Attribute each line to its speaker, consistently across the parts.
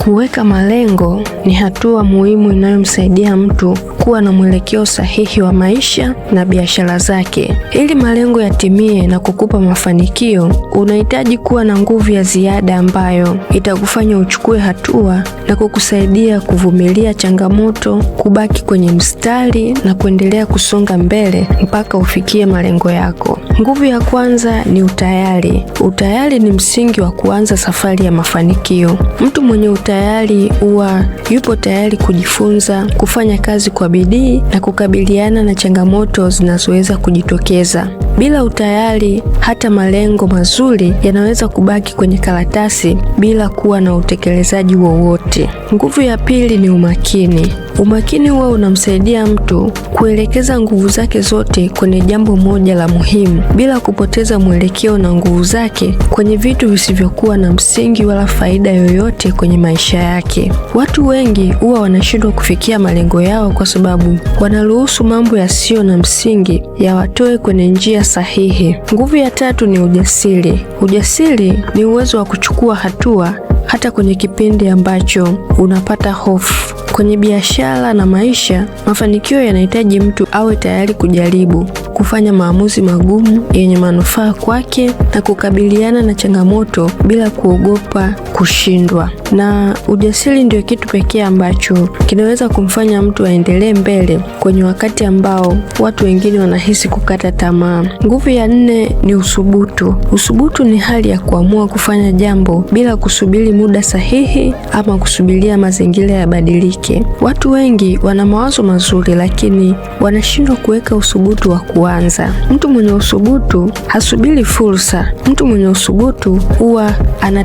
Speaker 1: Kuweka malengo ni hatua muhimu inayomsaidia mtu kuwa na mwelekeo sahihi wa maisha na biashara zake. Ili malengo yatimie na kukupa mafanikio, unahitaji kuwa na nguvu ya ziada ambayo itakufanya uchukue hatua na kukusaidia kuvumilia changamoto, kubaki kwenye mstari na kuendelea kusonga mbele mpaka ufikie malengo yako. Nguvu ya kwanza ni utayari. Utayari ni msingi wa kuanza safari ya mafanikio. Mtu mwenye utayari huwa yupo tayari kujifunza, kufanya kazi kwa bidii na kukabiliana na changamoto zinazoweza kujitokeza. Bila utayari, hata malengo mazuri yanaweza kubaki kwenye karatasi bila kuwa na utekelezaji wowote. Nguvu ya pili ni umakini. Umakini huwa unamsaidia mtu kuelekeza nguvu zake zote kwenye jambo moja la muhimu bila kupoteza mwelekeo na nguvu zake kwenye vitu visivyokuwa na msingi wala faida yoyote kwenye maisha yake. Watu wengi huwa wanashindwa kufikia malengo yao kwa sababu wanaruhusu mambo yasiyo na msingi yawatoe kwenye njia sahihi. Nguvu ya tatu ni ujasiri. Ujasiri ni uwezo wa kuchukua hatua hata kwenye kipindi ambacho unapata hofu. Kwenye biashara na maisha, mafanikio yanahitaji mtu awe tayari kujaribu, kufanya maamuzi magumu yenye manufaa kwake na kukabiliana na changamoto bila kuogopa kushindwa. Na ujasiri ndio kitu pekee ambacho kinaweza kumfanya mtu aendelee mbele kwenye wakati ambao watu wengine wanahisi kukata tamaa. Nguvu ya nne ni uthubutu. Uthubutu ni hali ya kuamua kufanya jambo bila kusubiri muda sahihi ama kusubiria mazingira yabadilike. Watu wengi wana mawazo mazuri lakini wanashindwa kuweka uthubutu wa kuanza. Mtu mwenye uthubutu hasubiri fursa. Mtu mwenye uthubutu huwa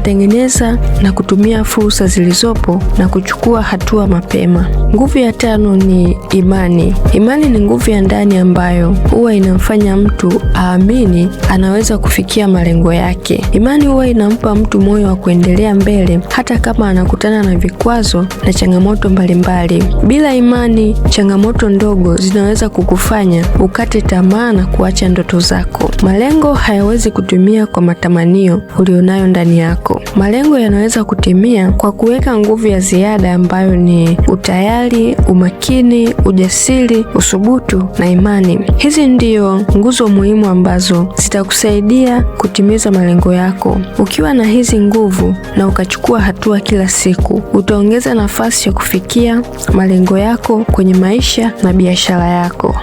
Speaker 1: anatengeneza na kutumia fursa zilizopo na kuchukua hatua mapema. Nguvu ya tano ni imani. Imani ni nguvu ya ndani ambayo huwa inamfanya mtu aamini anaweza kufikia malengo yake. Imani huwa inampa mtu moyo wa kuendelea mbele hata kama anakutana na vikwazo na changamoto mbalimbali. Bila imani, changamoto ndogo zinaweza kukufanya ukate tamaa na kuacha ndoto zako. Malengo hayawezi kutimia kwa matamanio ulionayo ndani yako. Malengo yanaweza kutimia kwa kuweka nguvu ya ziada ambayo ni utayari, umakini, ujasiri, uthubutu na imani. Hizi ndio nguzo muhimu ambazo zitakusaidia kutimiza malengo yako. Ukiwa na hizi nguvu na ukachukua hatua kila siku, utaongeza nafasi ya kufikia malengo yako kwenye maisha na biashara yako.